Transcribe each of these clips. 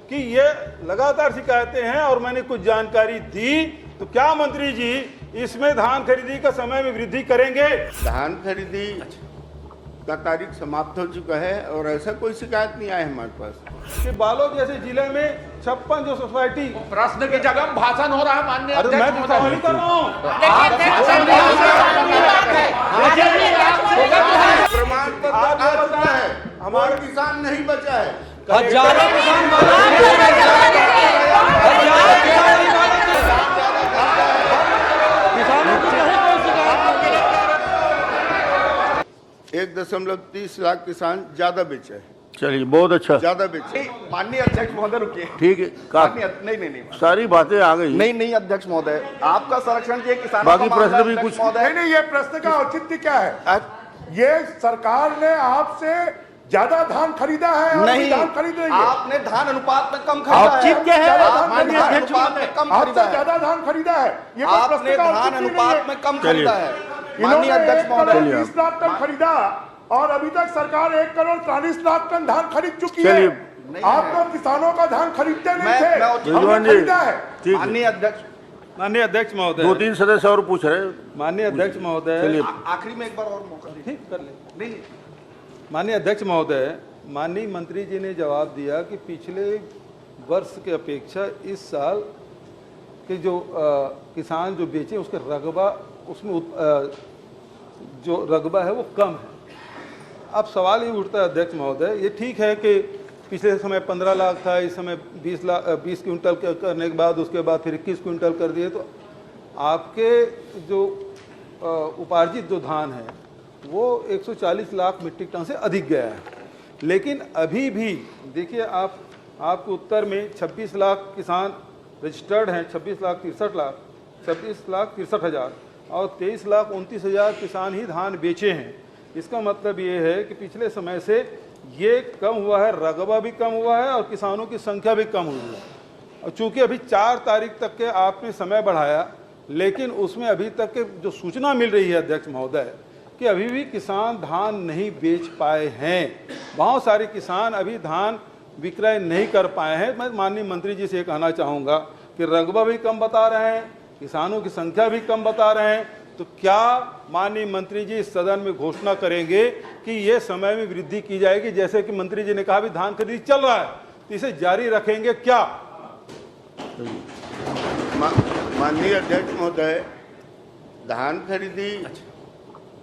कि ये लगातार शिकायतें हैं और मैंने कुछ जानकारी दी, तो क्या मंत्री जी इसमें धान खरीदी का समय में वृद्धि करेंगे? धान खरीदी का तारीख समाप्त हो चुका है और ऐसा कोई शिकायत नहीं आया हमारे पास कि बालोद जैसे जिले में 56 जो सोसाइटी प्रश्न की जगह भाषण हो रहा है माननीय अरे मैं अध्यक्ष तो कर रहा हूँ। प्रमाण पत्र आ चुका है, हमारे किसान नहीं बचा है। हजारों किसान किसानों को नहीं कोई शिकायत नहीं। 1.30 लाख किसान ज्यादा बेचे हैं, चलिए बहुत अच्छा, ज्यादा बेचे। माननीय अध्यक्ष महोदय रुकिए। ठीक है। नहीं सारी बातें आ गई। नहीं अध्यक्ष महोदय, आपका संरक्षण किए किसानों बाकी का प्रश्न मामला, भी अध्यक्ष कुछ- महोदय। नहीं, ये प्रश्न का औचित्य क्या है? ये सरकार ने आपसे ज्यादा धान खरीदा है और नहीं, धान खरीद रही है। आपने धान अनुपात में कम खरीदा आप चीफ क्या है? आपने धान अनुपात में कम खरीदा आपसे है। ज्यादा धान खरीदा है। ये कोई आपने प्रश्न का धान औचित्य नहीं अनुपात है। में कम चलिए। खरीदा है माननीय अध्यक्ष महोदय। 1.30 लाख टन खरीदा और अभी तक सरकार 1.40 लाख टन धान खरीद चुकी है। चलिए। आप तो किसानों का धान खरीदते नहीं थे, रिजवान हमने जी, खरीदा है। ठीक है। माननीय अध्यक्ष माननीय अध्यक्ष महोदय, 2-3 सदस्य और पूछ रहे हैं। माननीय अध्यक्ष महोदय, चलिए। आखिरी में एक बार और मौका दीजिए। ठीक कर ले। नहीं माननीय अध्यक्ष महोदय, माननीय मंत्री जी ने जवाब दिया कि पिछले वर्ष के अपेक्षा इस साल के जो किसान जो बेचे उसके रकबा उसमें जो रकबा है वो कम है। अब सवाल ये उठता है अध्यक्ष महोदय, ये ठीक है कि पिछले समय 15 लाख था, इस समय 20 क्विंटल करने के बाद उसके बाद फिर 21 क्विंटल कर दिए, तो आपके जो उपार्जित जो धान है वो 140 लाख मीट्रिक टन से अधिक गया है। लेकिन अभी भी देखिए आपके उत्तर में 26 लाख किसान रजिस्टर्ड हैं, 26 लाख 63 हज़ार और 23,29,000 किसान ही धान बेचे हैं। इसका मतलब ये है कि पिछले समय से ये कम हुआ है, रकबा भी कम हुआ है और किसानों की संख्या भी कम हुई है। और चूंकि अभी 4 तारीख तक के आपने समय बढ़ाया, लेकिन उसमें अभी तक के जो सूचना मिल रही है अध्यक्ष महोदय कि अभी भी किसान धान नहीं बेच पाए हैं। बहुत सारे किसान अभी धान विक्रय नहीं कर पाए हैं। मैं माननीय मंत्री जी से कहना चाहूँगा कि रकबा भी कम बता रहे हैं, किसानों की संख्या भी कम बता रहे हैं, तो क्या माननीय मंत्री जी इस सदन में घोषणा करेंगे कि ये समय में वृद्धि की जाएगी? जैसे कि मंत्री जी ने कहा भी धान खरीदी चल रहा है, तो इसे जारी रखेंगे क्या? माननीय अध्यक्ष महोदय, धान खरीदी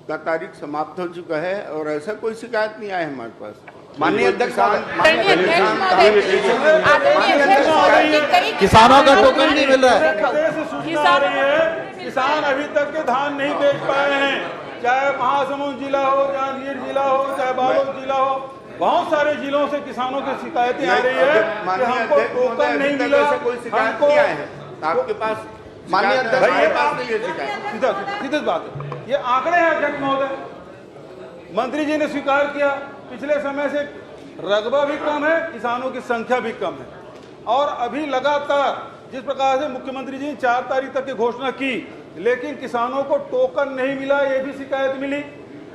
का तारीख समाप्त हो चुका है और ऐसा कोई शिकायत नहीं आया हमारे पास। माननीय अध्यक्ष किसानों का टोकन नहीं मिल रहा है। प्रदेश से सूचना आ रही है किसान अभी तक के धान नहीं बेच पाए हैं, चाहे महासमुंद जिला हो, जांजगीर जिला हो, चाहे बालोद जिला हो। बहुत सारे जिलों से किसानों की शिकायतें आ रही है कि हमको टोकन नहीं मिला, कोई शिकायत नहीं आया है आपके पास। माननीय अध्यक्ष भाई, ये बात नहीं है शिकायत। सीधी बात है, ये आंकड़े हैं अध्यक्ष महोदय। मंत्री जी ने स्वीकार किया पिछले समय से रकबा भी कम है, किसानों की संख्या भी कम है। और अभी लगातार जिस प्रकार से मुख्यमंत्री जी ने 4 तारीख तक की घोषणा की, लेकिन किसानों को टोकन नहीं मिला, ये भी शिकायत मिली।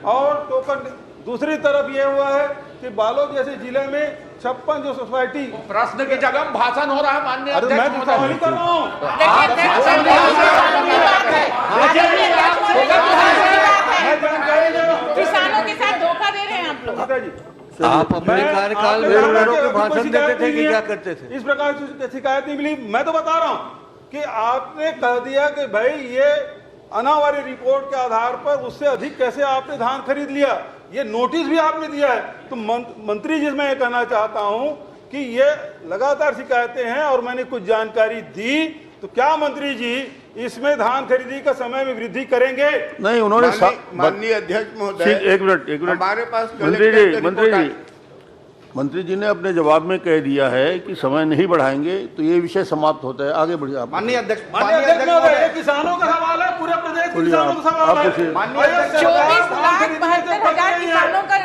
और टोकन दूसरी तरफ ये हुआ है कि बालोद जैसे जिले में 56 जो सोसाइटी प्रश्न की जगह भाषण हो रहा है माननीय अरे मैं अध्यक्ष तो महोदय। कर रहा हूँ। मैं जानकारी दे रहा हूँ। किसानों के साथ धोखा दे रहे हैं आप लोग। पिताजी, आप अपने कार्यकाल में लोगों को भाषण देते थे कि क्या करते थे? इस प्रकार की शिकायत नहीं मिली। मैं तो बता रहा हूं कि आपने कह दिया कि भाई ये अनावारी रिपोर्ट के आधार पर उससे अधिक कैसे आपने धान खरीद लिया, ये नोटिस भी आपने दिया है। तो मंत्री जी मैं ये कहना चाहता हूं कि ये लगातार शिकायतें हैं और मैंने कुछ जानकारी दी, तो क्या मंत्री जी इसमें धान खरीदी का समय में वृद्धि करेंगे? नहीं, उन्होंने माननीय अध्यक्ष महोदय, एक मिनट हमारे पास मंत्री जी ने अपने जवाब में कह दिया है कि समय नहीं बढ़ाएंगे, तो ये विषय समाप्त होता है। आगे बढ़िए आप। माननीय अध्यक्ष महोदय, किसानों का सवाल है, पूरे प्रदेश के किसानों का सवाल है। 24,72,000 किसानों का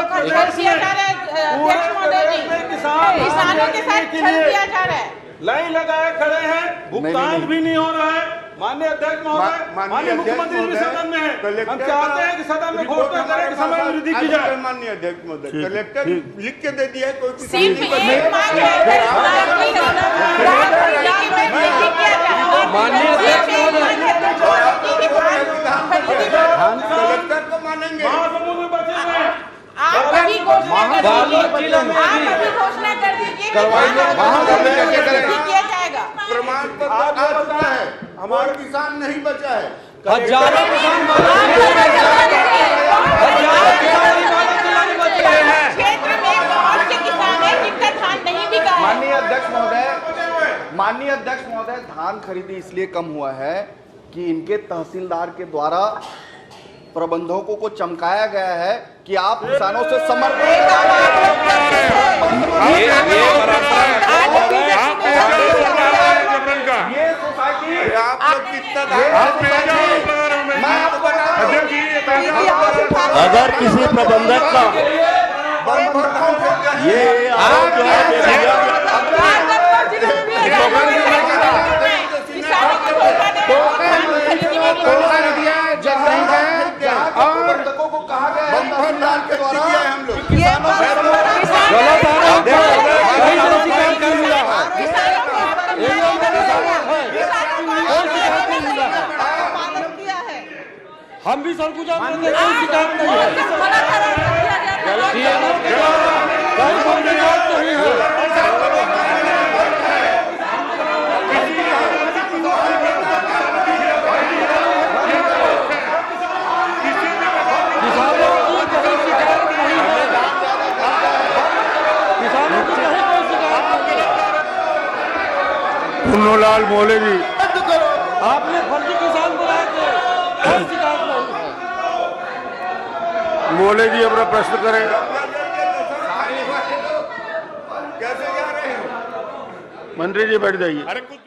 खर्च किया जा रहा है अध्यक्ष महोदय जी, किसानों के साथ छल किया जा रहा है। लाइन लगाए खड़े हैं, भुगतान भी नहीं हो रहा है। माननीय अध्यक्ष महोदय, माननीय मुख्यमंत्री भी सदन में है, हम चाहते हैं कि सदन में घोषणा करें कि समय में वृद्धि की जाए। माननीय अध्यक्ष महोदय, कलेक्टर लिख के दे दिया है, कोई सिर्फ एक मांग है कलेक्टर को मानेंगे। आप अभी घोषणा कर दीजिए, किया जाएगा। प्रमाण पत्र आ चुका है, हमारे किसान नहीं बचा है। हजारों किसान क्षेत्र में बहुत से किसान हैं जिनका धान नहीं बिका है। माननीय अध्यक्ष महोदय, धान खरीदी इसलिए कम हुआ है कि इनके तहसीलदार के द्वारा प्रबंधकों को चमकाया गया है कि आप किसानों से समर्थन ये सोसाइटी आप लोग कितना अगर किसी प्रबंधक का ये आरोप जो है प्रबंधकों को कहा गया है तहसीलदार के द्वारा हम लोग किसानों से हम भी सरगुजा में कोई शिकायत नहीं है। पुन्नूलाल मोले जी, आपने फर्जी किसान बुलाए थे, कोई शिकायत नहीं है। मोले जी अपना प्रश्न करें। कैसे जा रहे हैं? मंत्री जी बैठ जाइए।